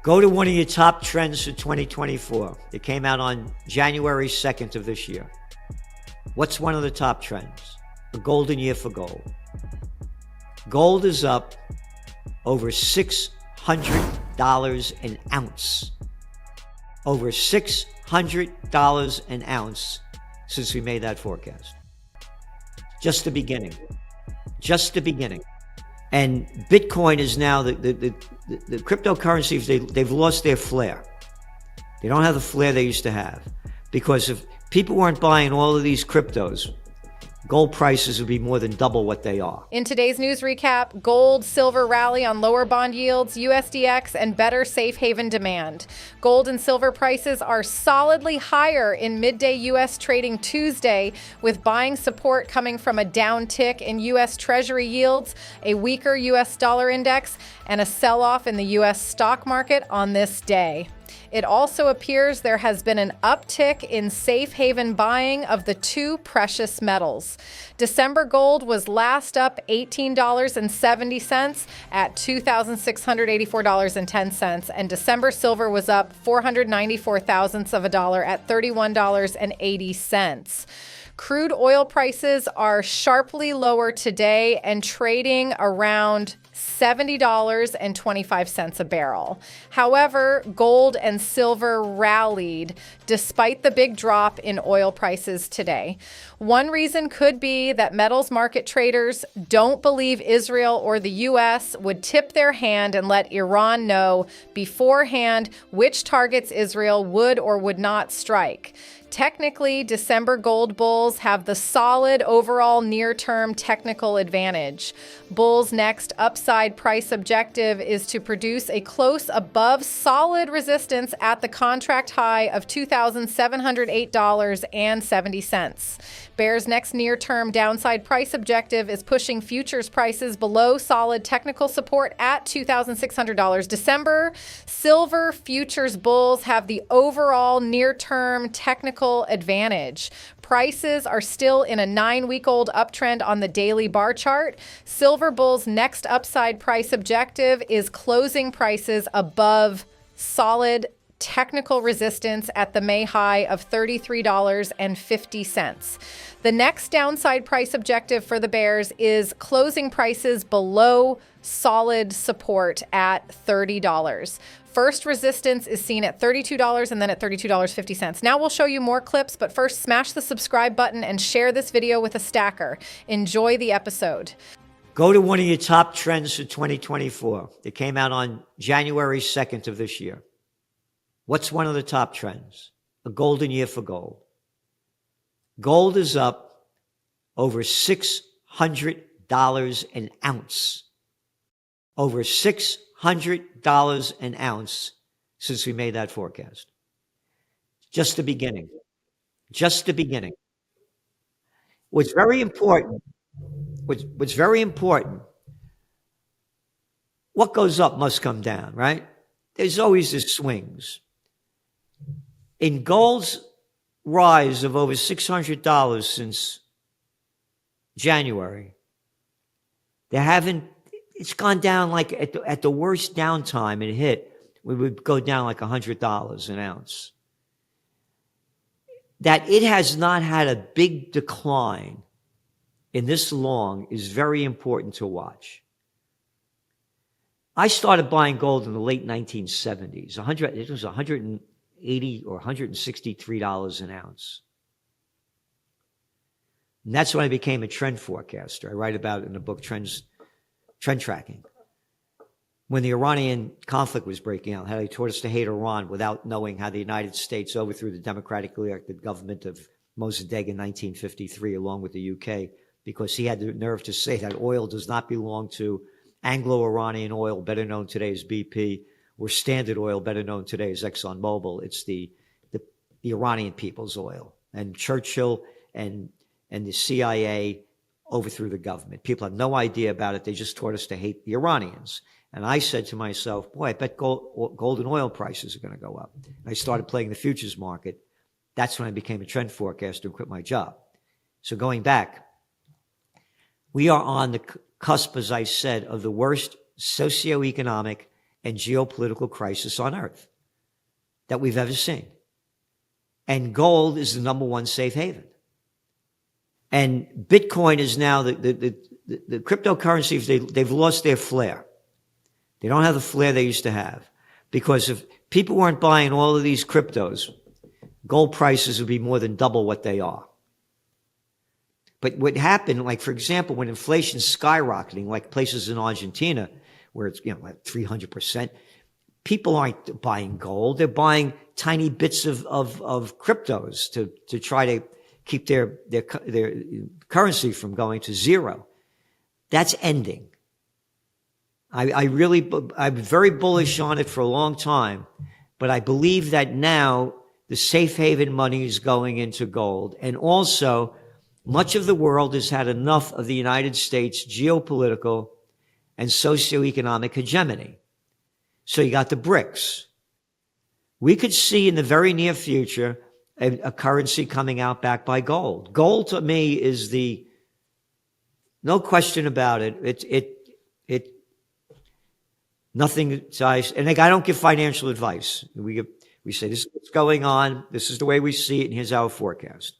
Go to one of your top trends for 2024. It came out on January 2nd of this year. What's one of the top trends? A golden year for gold. Gold is up over $600 an ounce. Over $600 an ounce since we made that forecast. Just the beginning. Just the beginning. And Bitcoin is now, the cryptocurrencies, they've lost their flair. They don't have the flair they used to have. Because if people weren't buying all of these cryptos, gold prices would be more than double what they are. In today's news recap, gold, silver rally on lower bond yields, USDX, and better safe haven demand. Gold and silver prices are solidly higher in midday U.S. trading Tuesday, with buying support coming from a downtick in U.S. Treasury yields, a weaker U.S. dollar index, and a sell-off in the U.S. stock market on this day. It also appears there has been an uptick in safe haven buying of the two precious metals. December gold was last up $18.70 at $2,684.10, and December silver was up 494 thousandths of a dollar at $31.80. Crude oil prices are sharply lower today and trading around $70.25 a barrel. However, gold and silver rallied despite the big drop in oil prices today. One reason could be that metals market traders don't believe Israel or the U.S. would tip their hand and let Iran know beforehand which targets Israel would or would not strike. Technically, December gold bulls have the solid overall near-term technical advantage. Bulls' next upside price objective is to produce a close above solid resistance at the contract high of $2,708.70. Bears' next near-term downside price objective is pushing futures prices below solid technical support at $2,600. December silver futures bulls have the overall near-term technical advantage. Prices are still in a 9-week-old uptrend on the daily bar chart. Silver bulls' next upside price objective is closing prices above solid technical resistance at the May high of $33.50. The next downside price objective for the bears is closing prices below solid support at $30. First resistance is seen at $32 and then at $32.50. Now we'll show you more clips, but first smash the subscribe button and share this video with a stacker. Enjoy the episode. Go to one of your top trends for 2024. It came out on January 2nd of this year. What's one of the top trends? A golden year for gold. Gold is up over $600 an ounce. Over $600 an ounce since we made that forecast. Just the beginning. Just the beginning. What's very important, what goes up must come down, right? There's always the swings. In gold's rise of over $600 since January, it's gone down like at the worst downtime it hit, we would go down like $100 an ounce. That it has not had a big decline in this long is very important to watch. I started buying gold in the late 1970s. It was $180 or $163 an ounce. And that's when I became a trend forecaster. I write about it in the book Trend Tracking. When the Iranian conflict was breaking out, how they taught us to hate Iran without knowing how the United States overthrew the democratically elected government of Mossadegh in 1953, along with the UK, because he had the nerve to say that oil does not belong to Anglo-Iranian oil, better known today as BP, or Standard Oil, better known today as ExxonMobil. It's the Iranian people's oil. And Churchill and the CIA overthrew the government. People had no idea about it. They just taught us to hate the Iranians. And I said to myself, boy, I bet gold and oil prices are going to go up. And I started playing the futures market. That's when I became a trend forecaster and quit my job. So going back, we are on the cusp, as I said, of the worst socioeconomic and geopolitical crisis on earth that we've ever seen. And gold is the number one safe haven. And Bitcoin is now the cryptocurrencies, they've lost their flair. They don't have the flair they used to have. Because if people weren't buying all of these cryptos, gold prices would be more than double what they are. But what happened, like, for example, when inflation's skyrocketing, like places in Argentina, where it's, like 300%, people aren't buying gold. They're buying tiny bits of cryptos to try to keep their currency from going to zero. That's ending. I'm very bullish on it for a long time, but I believe that now the safe haven money is going into gold. And also, much of the world has had enough of the United States geopolitical and socioeconomic hegemony. So you got the BRICS. We could see in the very near future a currency coming out backed by gold. Gold to me is no question about it. Nothing size, and I don't give financial advice. We say this is what's going on. This is the way we see it, and here's our forecast.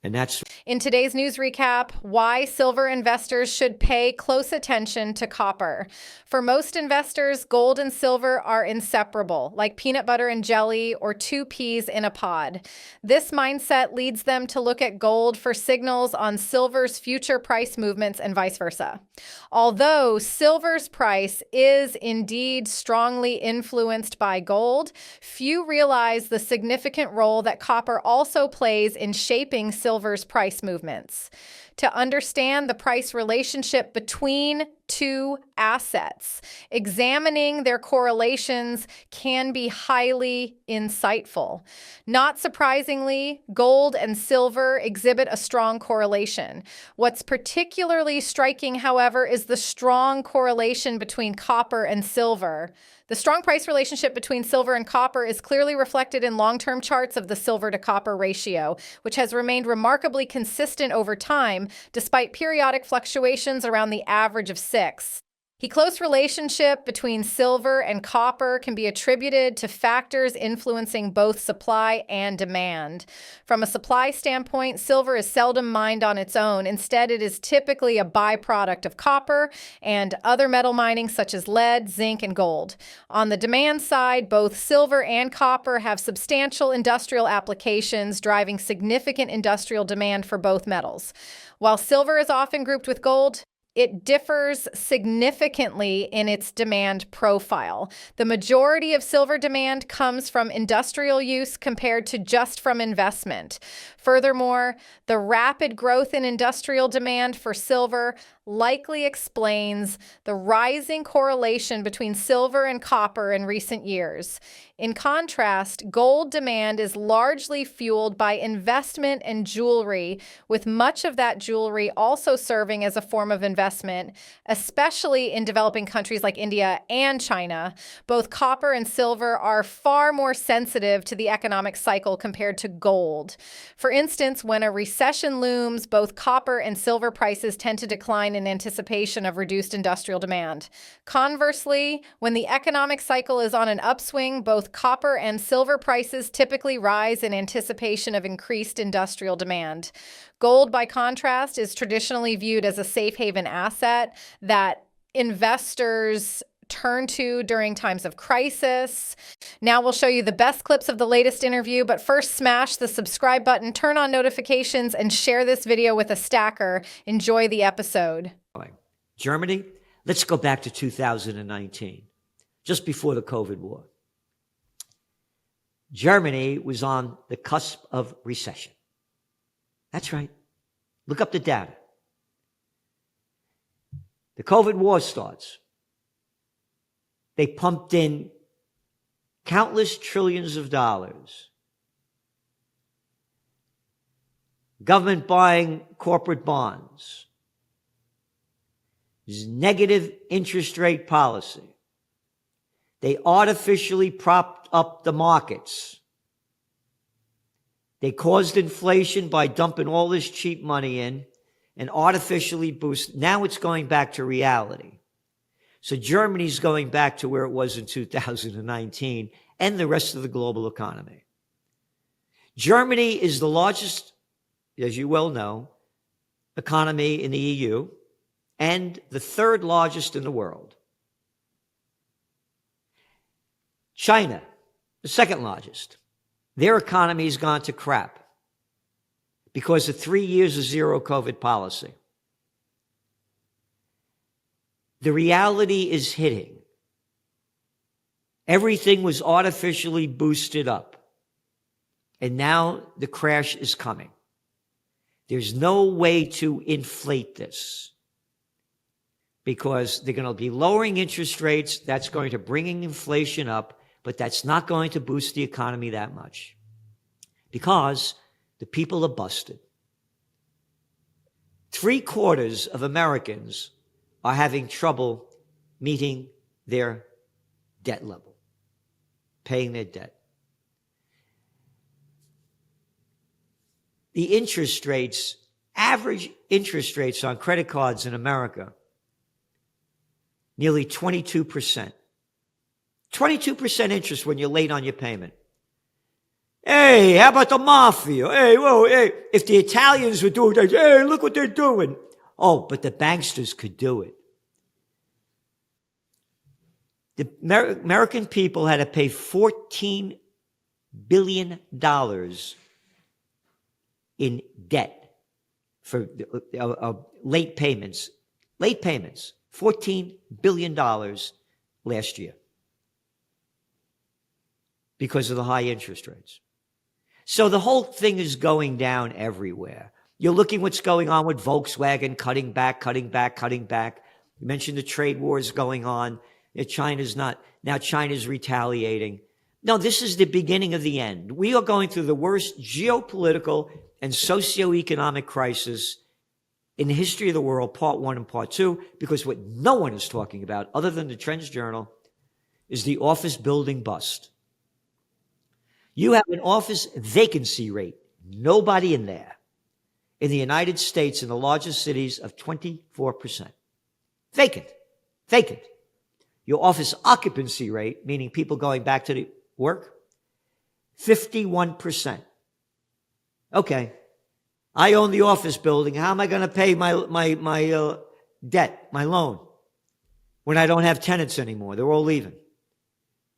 And that's in today's news recap, why silver investors should pay close attention to copper. For most investors, gold and silver are inseparable, like peanut butter and jelly or two peas in a pod. This mindset leads them to look at gold for signals on silver's future price movements and vice versa. Although silver's price is indeed strongly influenced by gold, few realize the significant role that copper also plays in shaping silver's price movements. To understand the price relationship between two assets, examining their correlations can be highly insightful. Not surprisingly, gold and silver exhibit a strong correlation. What's particularly striking, however, is the strong correlation between copper and silver. The strong price relationship between silver and copper is clearly reflected in long-term charts of the silver to copper ratio, which has remained remarkably consistent over time, despite periodic fluctuations around the average of 6. The close relationship between silver and copper can be attributed to factors influencing both supply and demand. From a supply standpoint, silver is seldom mined on its own. Instead, it is typically a byproduct of copper and other metal mining such as lead, zinc, and gold. On the demand side, both silver and copper have substantial industrial applications, driving significant industrial demand for both metals. While silver is often grouped with gold, it differs significantly in its demand profile. The majority of silver demand comes from industrial use compared to just from investment. Furthermore, the rapid growth in industrial demand for silver likely explains the rising correlation between silver and copper in recent years. In contrast, gold demand is largely fueled by investment and jewelry, with much of that jewelry also serving as a form of investment, especially in developing countries like India and China. Both copper and silver are far more sensitive to the economic cycle compared to gold. For instance, when a recession looms, both copper and silver prices tend to decline in anticipation of reduced industrial demand. Conversely, when the economic cycle is on an upswing, both copper and silver prices typically rise in anticipation of increased industrial demand. Gold, by contrast, is traditionally viewed as a safe haven asset that investors turn to during times of crisis. Now we'll show you the best clips of the latest interview, but first smash the subscribe button, turn on notifications, and share this video with a stacker. Enjoy the episode. Germany, let's go back to 2019, just before the COVID war. Germany was on the cusp of recession. That's right. Look up the data. The COVID war starts. They pumped in countless trillions of dollars. Government buying corporate bonds. There's negative interest rate policy. They artificially propped up the markets. They caused inflation by dumping all this cheap money in and artificially boost. Now it's going back to reality. So Germany's going back to where it was in 2019 and the rest of the global economy. Germany is the largest, as you well know, economy in the EU and the third largest in the world. China, the second largest. Their economy has gone to crap because of 3 years of zero COVID policy. The reality is hitting. Everything was artificially boosted up. And now the crash is coming. There's no way to inflate this because they're going to be lowering interest rates. That's going to bring inflation up, but that's not going to boost the economy that much because the people are busted. 3/4 of Americans are having trouble meeting their debt level, paying their debt. The interest rates, average interest rates on credit cards in America, nearly 22%. 22% interest when you're late on your payment. Hey, how about the mafia? Hey, whoa, hey. If the Italians were doing that, hey, look what they're doing. Oh, but the banksters could do it. The American people had to pay $14 billion in debt for late payments. Late payments, $14 billion last year because of the high interest rates. So the whole thing is going down everywhere. You're looking what's going on with Volkswagen, cutting back. You mentioned the trade wars going on. China's not, now China's retaliating. No, this is the beginning of the end. We are going through the worst geopolitical and socioeconomic crisis in the history of the world, part 1 and part 2, because what no one is talking about, other than the Trends Journal, is the office building bust. You have an office vacancy rate, nobody in there, in the United States, in the largest cities, of 24%. Vacant. Your office occupancy rate, meaning people going back to the work, 51%. Okay, I own the office building. How am I going to pay my debt, my loan, when I don't have tenants anymore? They're all leaving.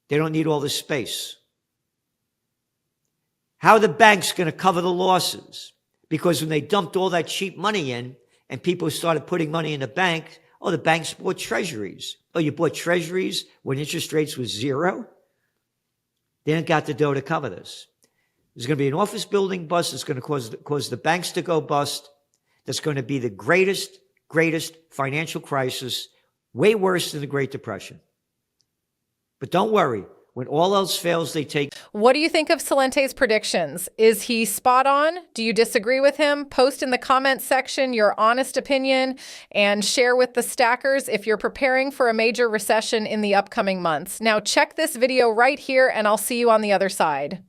They don't need all this space. How are the banks going to cover the losses? Because when they dumped all that cheap money in and people started putting money in the bank, oh, the banks bought treasuries. Oh, you bought treasuries when interest rates was 0? They ain't got the dough to cover this. There's going to be an office building bust. It's going to cause the banks to go bust. That's going to be the greatest financial crisis, way worse than the Great Depression. But don't worry. When all else fails, they take. What do you think of Celente's predictions? Is he spot on? Do you disagree with him? Post in the comments section your honest opinion and share with the stackers if you're preparing for a major recession in the upcoming months. Now check this video right here and I'll see you on the other side.